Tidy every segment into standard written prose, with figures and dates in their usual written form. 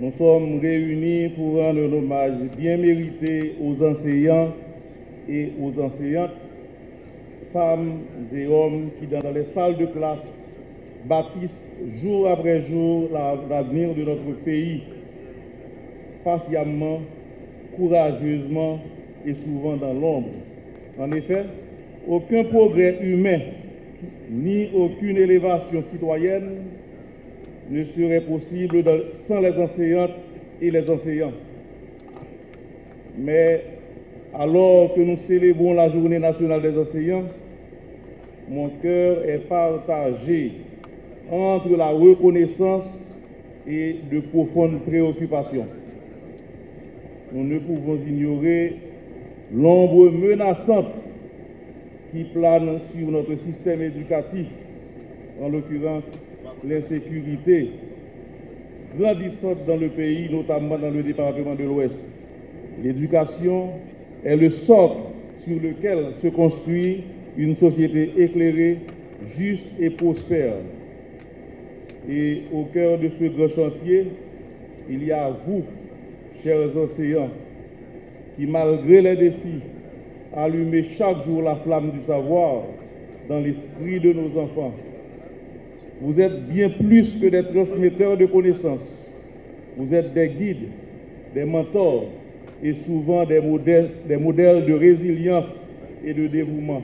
Nous sommes réunis pour rendre un hommage bien mérité aux enseignants et aux enseignantes, femmes et hommes qui, dans les salles de classe, bâtissent jour après jour l'avenir de notre pays, patiemment, courageusement et souvent dans l'ombre. En effet, aucun progrès humain ni aucune élévation citoyenne ne serait possible sans les enseignantes et les enseignants. Mais alors que nous célébrons la Journée nationale des enseignants, mon cœur est partagé entre la reconnaissance et de profondes préoccupations. Nous ne pouvons ignorer l'ombre menaçante qui plane sur notre système éducatif, en l'occurrence l'insécurité grandissante dans le pays, notamment dans le département de l'Ouest. L'éducation est le socle sur lequel se construit une société éclairée, juste et prospère. Et au cœur de ce grand chantier, il y a vous, chers enseignants, qui, malgré les défis, allumez chaque jour la flamme du savoir dans l'esprit de nos enfants. Vous êtes bien plus que des transmetteurs de connaissances. Vous êtes des guides, des mentors et souvent des modèles de résilience et de dévouement.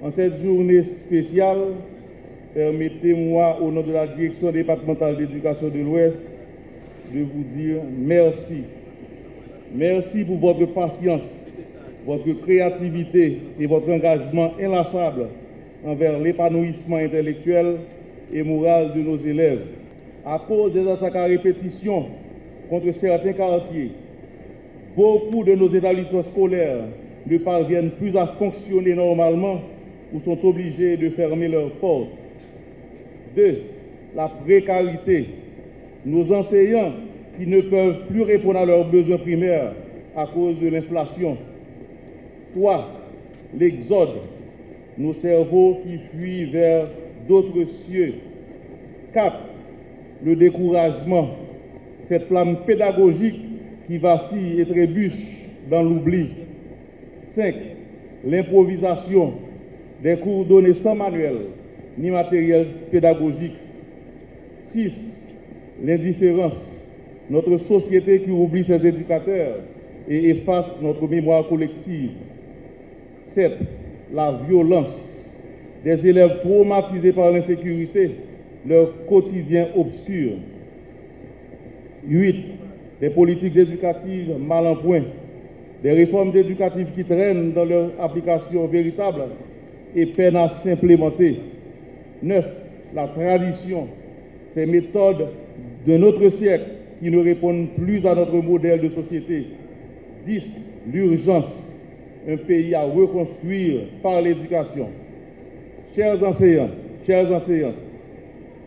En cette journée spéciale, permettez-moi, au nom de la Direction départementale d'éducation de l'Ouest, de vous dire merci. Merci pour votre patience, votre créativité et votre engagement inlassable envers l'épanouissement intellectuel et moral de nos élèves. À cause des attaques à répétition contre certains quartiers, beaucoup de nos établissements scolaires ne parviennent plus à fonctionner normalement ou sont obligés de fermer leurs portes. 2. La précarité. Nos enseignants qui ne peuvent plus répondre à leurs besoins primaires à cause de l'inflation. 3. L'exode. Nos cerveaux qui fuient vers d'autres cieux. 4. Le découragement. Cette flamme pédagogique qui vacille et trébuche dans l'oubli. 5. L'improvisation. Des cours donnés sans manuel ni matériel pédagogique. 6. L'indifférence. Notre société qui oublie ses éducateurs et efface notre mémoire collective. 7. La violence. Des élèves traumatisés par l'insécurité, leur quotidien obscur. 8. Des politiques éducatives mal en point. Des réformes éducatives qui traînent dans leur application véritable et peinent à s'implémenter. 9. La tradition. Ces méthodes de notre siècle qui ne répondent plus à notre modèle de société. 10. L'urgence. Un pays à reconstruire par l'éducation. Chers enseignants, chères enseignantes,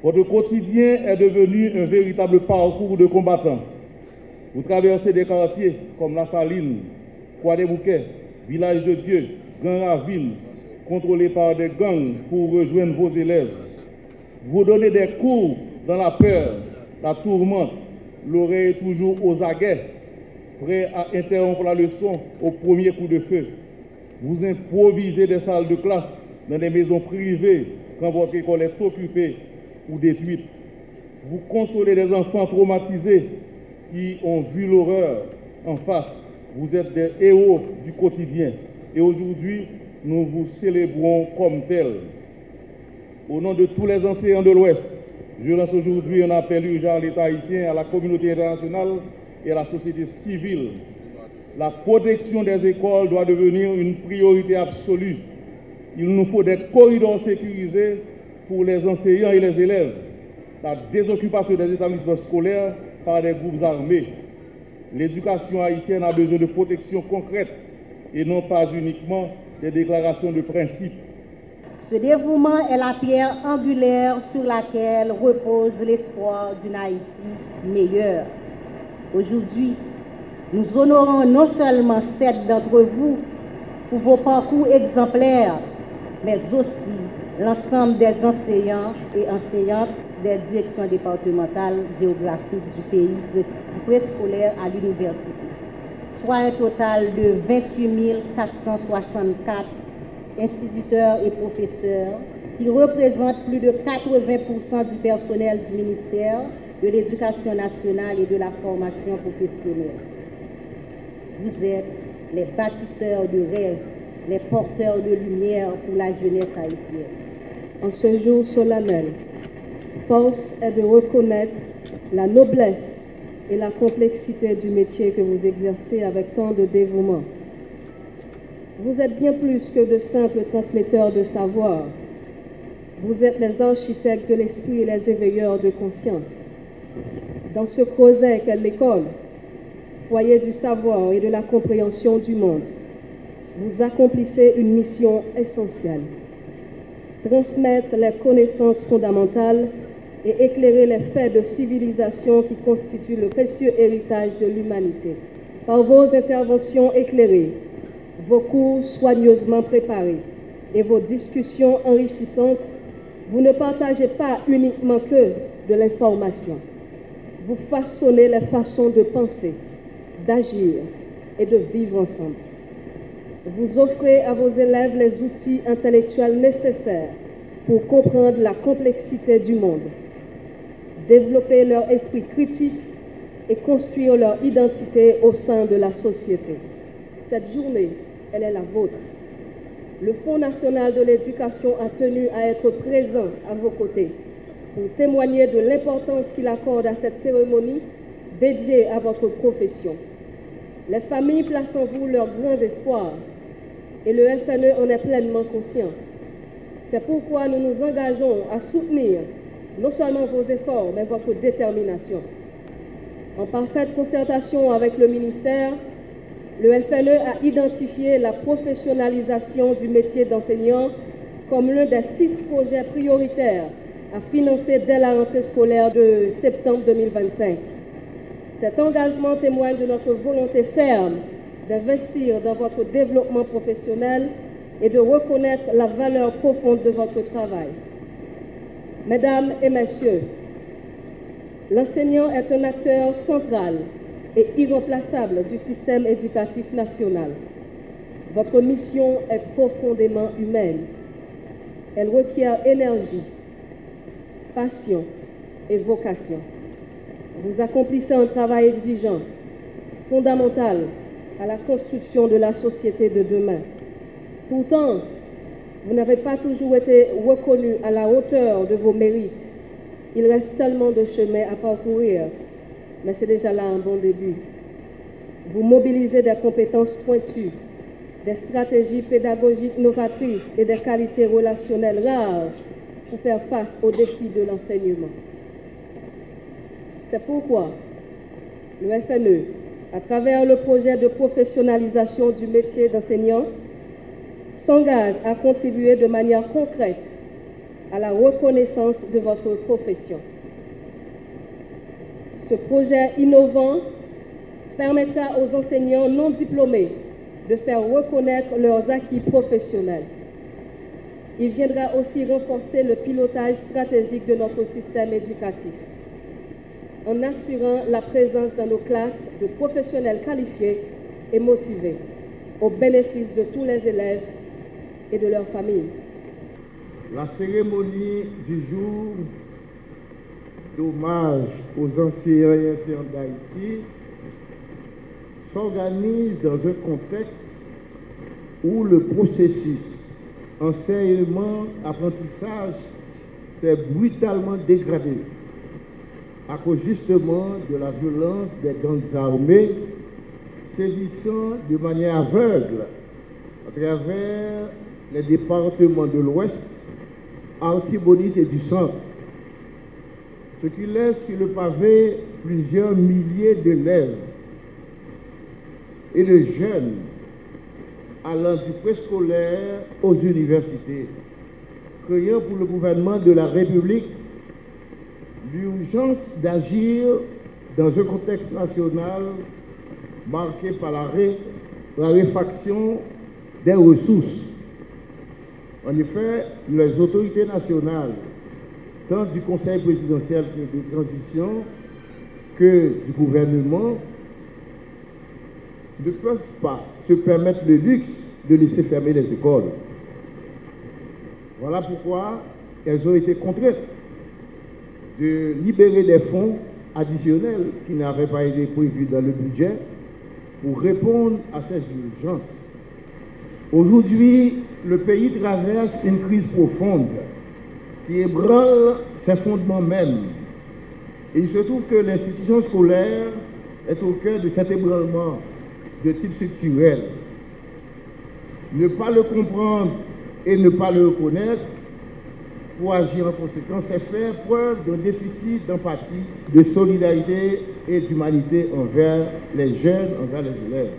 votre quotidien est devenu un véritable parcours de combattants. Vous traversez des quartiers comme La Saline, Croix-des-Bouquets, Village de Dieu, Grand Ravine, contrôlés par des gangs pour rejoindre vos élèves. Vous donnez des cours dans la peur, la tourmente, l'oreille toujours aux aguets, prêt à interrompre la leçon au premier coup de feu. Vous improvisez des salles de classe dans des maisons privées quand votre école est occupée ou détruite. Vous consolez des enfants traumatisés qui ont vu l'horreur en face. Vous êtes des héros du quotidien et aujourd'hui, nous vous célébrons comme tels. Au nom de tous les enseignants de l'Ouest, je lance aujourd'hui un appel urgent à l'État haïtien, à la communauté internationale et à la société civile. La protection des écoles doit devenir une priorité absolue. Il nous faut des corridors sécurisés pour les enseignants et les élèves. La désoccupation des établissements scolaires par des groupes armés. L'éducation haïtienne a besoin de protection concrète et non pas uniquement des déclarations de principe. Ce dévouement est la pierre angulaire sur laquelle repose l'espoir d'une Haïti meilleure. Aujourd'hui, nous honorons non seulement 7 d'entre vous pour vos parcours exemplaires, mais aussi l'ensemble des enseignants et enseignantes des directions départementales géographiques du pays, du préscolaire à l'université, soit un total de 28 464 instituteurs et professeurs qui représentent plus de 80% du personnel du ministère de l'Éducation nationale et de la formation professionnelle. Vous êtes les bâtisseurs de rêves, les porteurs de lumière pour la jeunesse haïtienne. En ce jour solennel, force est de reconnaître la noblesse et la complexité du métier que vous exercez avec tant de dévouement. Vous êtes bien plus que de simples transmetteurs de savoir. Vous êtes les architectes de l'esprit et les éveilleurs de conscience. Dans ce creuset qu'est l'école, foyer du savoir et de la compréhension du monde, vous accomplissez une mission essentielle. Transmettre les connaissances fondamentales et éclairer les faits de civilisation qui constituent le précieux héritage de l'humanité. Par vos interventions éclairées, vos cours soigneusement préparés et vos discussions enrichissantes, vous ne partagez pas uniquement que de l'information. Vous façonnez les façons de penser, d'agir et de vivre ensemble. Vous offrez à vos élèves les outils intellectuels nécessaires pour comprendre la complexité du monde, développer leur esprit critique et construire leur identité au sein de la société. Cette journée, elle est la vôtre. Le Fonds national de l'éducation a tenu à être présent à vos côtés pour témoigner de l'importance qu'il accorde à cette cérémonie dédiée à votre profession. Les familles placent en vous leurs grands espoirs et le FNE en est pleinement conscient. C'est pourquoi nous nous engageons à soutenir non seulement vos efforts, mais votre détermination. En parfaite concertation avec le ministère, le FNE a identifié la professionnalisation du métier d'enseignant comme l'un des 6 projets prioritaires à financer dès la rentrée scolaire de septembre 2025. Cet engagement témoigne de notre volonté ferme d'investir dans votre développement professionnel et de reconnaître la valeur profonde de votre travail. Mesdames et messieurs, l'enseignant est un acteur central et irremplaçable du système éducatif national. Votre mission est profondément humaine. Elle requiert énergie, passion et vocation. Vous accomplissez un travail exigeant, fondamental à la construction de la société de demain. Pourtant, vous n'avez pas toujours été reconnu à la hauteur de vos mérites. Il reste tellement de chemin à parcourir, mais c'est déjà là un bon début. Vous mobilisez des compétences pointues, des stratégies pédagogiques novatrices et des qualités relationnelles rares pour faire face aux défis de l'enseignement. C'est pourquoi le FNE, à travers le projet de professionnalisation du métier d'enseignant, s'engage à contribuer de manière concrète à la reconnaissance de votre profession. Ce projet innovant permettra aux enseignants non diplômés de faire reconnaître leurs acquis professionnels. Il viendra aussi renforcer le pilotage stratégique de notre système éducatif, en assurant la présence dans nos classes de professionnels qualifiés et motivés, au bénéfice de tous les élèves et de leurs familles. La cérémonie du jour d'hommage aux anciens et anciennes d'Haïti s'organise dans un contexte où le processus enseignement-apprentissage s'est brutalement dégradé à cause justement de la violence des gangs armés sévissant de manière aveugle à travers les départements de l'Ouest, Artibonite et du Centre, ce qui laisse sur le pavé plusieurs milliers d'élèves et de jeunes allant du préscolaire aux universités, créant pour le gouvernement de la République l'urgence d'agir dans un contexte national marqué par la raréfaction des ressources. En effet, les autorités nationales tant du Conseil présidentiel de transition que du gouvernement, ne peuvent pas se permettre le luxe de laisser fermer les écoles. Voilà pourquoi elles ont été contraintes de libérer des fonds additionnels qui n'avaient pas été prévus dans le budget pour répondre à ces urgences. Aujourd'hui, le pays traverse une crise profonde qui ébranle ses fondements mêmes. Et il se trouve que l'institution scolaire est au cœur de cet ébranlement de type structurel. Ne pas le comprendre et ne pas le reconnaître pour agir en conséquence, c'est faire preuve d'un déficit d'empathie, de solidarité et d'humanité envers les jeunes, envers les élèves.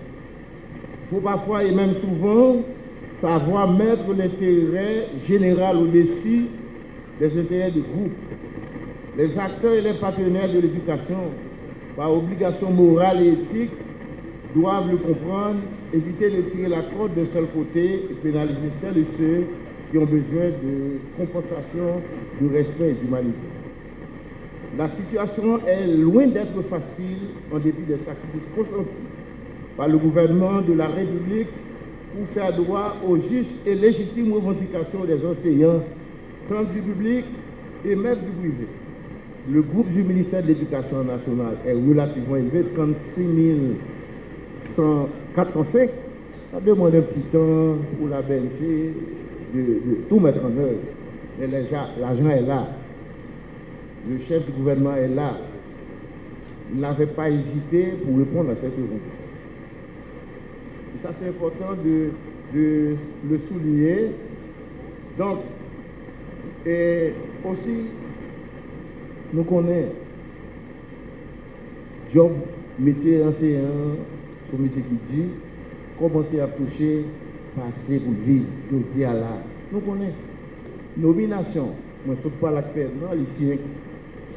Il faut parfois et même souvent savoir mettre l'intérêt général au-dessus des intérêts du groupe. Les acteurs et les partenaires de l'éducation, par obligation morale et éthique, doivent le comprendre, éviter de tirer la corde d'un seul côté et pénaliser celles et ceux qui ont besoin de compensation, de respect et d'humanité. La situation est loin d'être facile en dépit des sacrifices consentis par le gouvernement de la République pour faire droit aux justes et légitimes revendications des enseignants, tant du public et même du privé. Le groupe du ministère de l'Éducation nationale est relativement élevé, 36 405. Ça demande un petit temps pour la BNC de tout mettre en œuvre. Mais l'argent est là. Le chef du gouvernement est là. Il n'avait pas hésité pour répondre à cette revendication. Et ça, c'est important de le souligner. Donc, et aussi, nous connaissons job, métier enseignant, son métier qui dit, commencer à toucher, passer pour vivre, je dis à là. Nous connaissons. Nomination, moi je ne suis pas la paix, non, ici,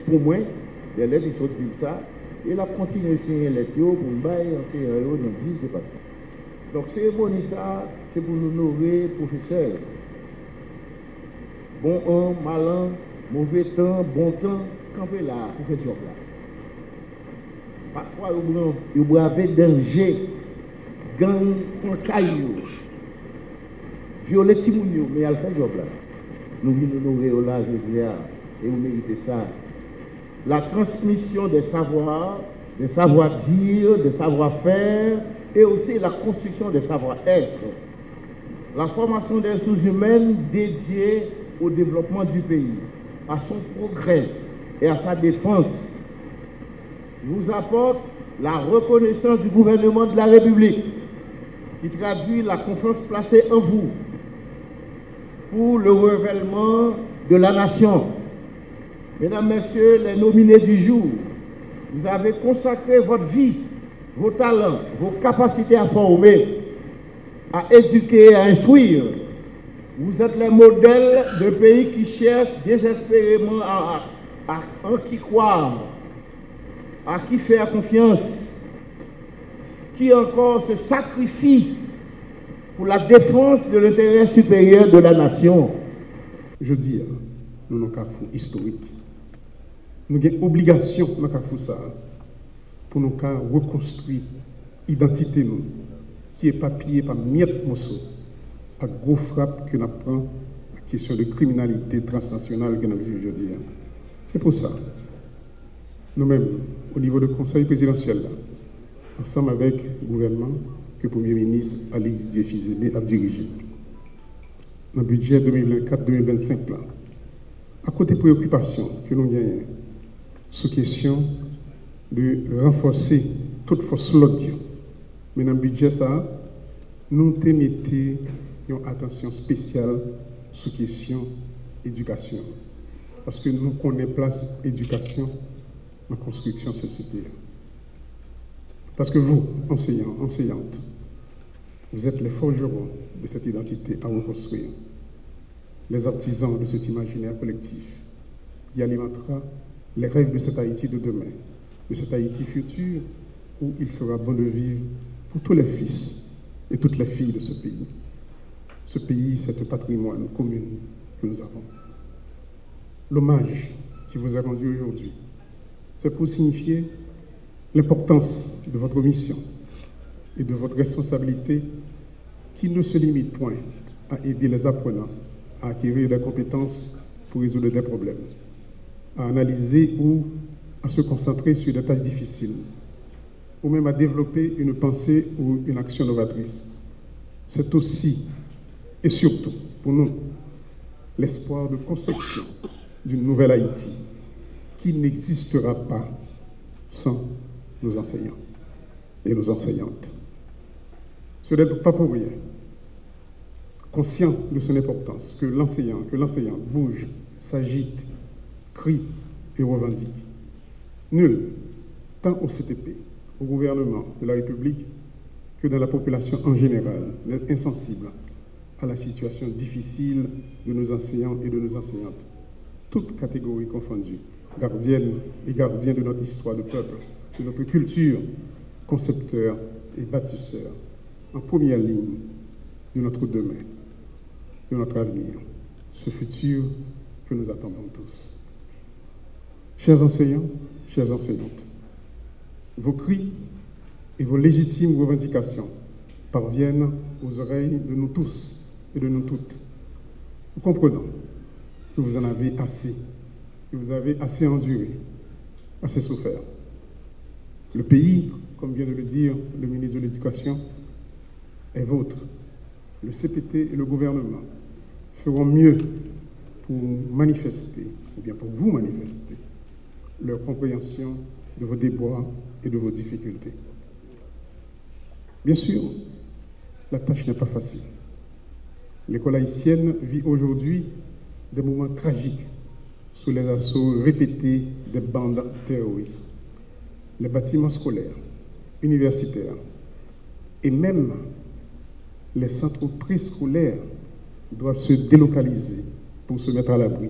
pour moi, les lettres, ils sont dit ça, et la continuer à signer les lettres pour nous bailler enseignants dans 10 départements. Donc, cérémonie ça, c'est pour nous honorer professeurs. Bon an, mal an, mauvais temps, bon temps, campez là, pour faire ce job là. Parfois, vous bravez danger, gang, un caillou, violer Timounio, mais elle fait le job là. Nous venons honorer là, je dis, et vous méritez ça. La transmission des savoirs, des savoir-dire, des savoir-faire, et aussi la construction des savoir-être. La formation des ressources humaines dédiées au développement du pays, à son progrès et à sa défense. Je vous apporte la reconnaissance du gouvernement de la République qui traduit la confiance placée en vous pour le renouvellement de la nation. Mesdames, Messieurs, les nominés du jour, vous avez consacré votre vie, vos talents, vos capacités à former, à éduquer, à instruire. Vous êtes les modèles d'un pays qui cherche désespérément à qui croire, à qui faire confiance, qui encore se sacrifie pour la défense de l'intérêt supérieur de la nation. Je dis, nous avons un cas historique. Nous avons une obligation dans le cas ça pour nous reconstruire l'identité nous, qui est papier par miette morceau, par gros frappe que nous prenons la question de criminalité transnationale que nous vivons aujourd'hui. C'est pour ça, nous-mêmes, au niveau du Conseil présidentiel, ensemble avec le gouvernement, que le Premier ministre Alex Dié-Fils-Aimé a dirigé. Dans le budget 2024-2025, à côté des préoccupations que nous avons, sous question de renforcer toute force l'audio. Mais dans le budget, ça, nous mettons une attention spéciale sous question éducation. Parce que nous connaissons place éducation dans la construction de la société. Parce que vous, enseignants, enseignantes, vous êtes les forgerons de cette identité à reconstruire, les artisans de cet imaginaire collectif qui alimentera les rêves de cet Haïti de demain, de cet Haïti futur où il fera bon de vivre pour tous les fils et toutes les filles de ce pays. Ce pays, c'est un patrimoine commun que nous avons. l'hommage qui vous est rendu aujourd'hui, c'est pour signifier l'importance de votre mission et de votre responsabilité qui ne se limite point à aider les apprenants à acquérir des compétences pour résoudre des problèmes, à analyser ou à se concentrer sur des tâches difficiles, ou même à développer une pensée ou une action novatrice. C'est aussi et surtout pour nous l'espoir de construction d'une nouvelle Haïti qui n'existera pas sans nos enseignants et nos enseignantes. Ce n'est donc pas pour rien, conscient de son importance, que l'enseignant, que l'enseignante bouge, s'agite, crie et revendique. Nul, tant au CTP, au gouvernement de la République, que dans la population en général, n'est insensible à la situation difficile de nos enseignants et de nos enseignantes, toutes catégories confondues, gardiennes et gardiens de notre histoire de peuple, de notre culture, concepteurs et bâtisseurs, en première ligne de notre demain, de notre avenir, ce futur que nous attendons tous. Chers enseignants, chères enseignantes, vos cris et vos légitimes revendications parviennent aux oreilles de nous tous et de nous toutes. Nous comprenons que vous en avez assez, que vous avez assez enduré, assez souffert. Le pays, comme vient de le dire le ministre de l'Éducation, est vôtre. Le CPT et le gouvernement feront mieux pour manifester, ou bien pour vous manifester, leur compréhension de vos déboires et de vos difficultés. Bien sûr, la tâche n'est pas facile. L'école haïtienne vit aujourd'hui des moments tragiques sous les assauts répétés des bandes terroristes. Les bâtiments scolaires, universitaires et même les centres préscolaires doivent se délocaliser pour se mettre à l'abri,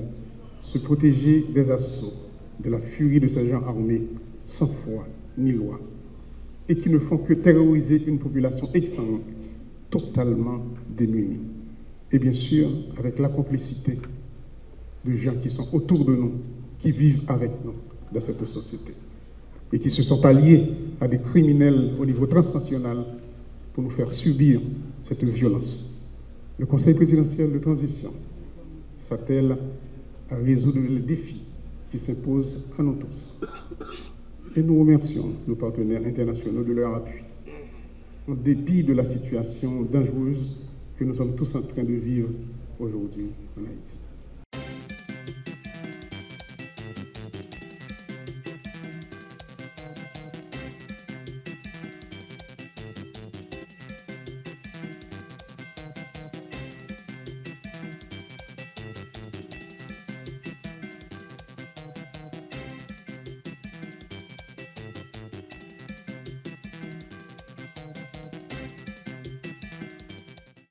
se protéger des assauts, de la furie de ces gens armés sans foi ni loi et qui ne font que terroriser une population exsangue, totalement démunie. Et bien sûr, avec la complicité de gens qui sont autour de nous, qui vivent avec nous dans cette société et qui se sont alliés à des criminels au niveau transnational pour nous faire subir cette violence. Le Conseil présidentiel de transition s'attelle à résoudre les défis qui s'imposent à nous tous. Et nous remercions nos partenaires internationaux de leur appui, en dépit de la situation dangereuse que nous sommes tous en train de vivre aujourd'hui en Haïti.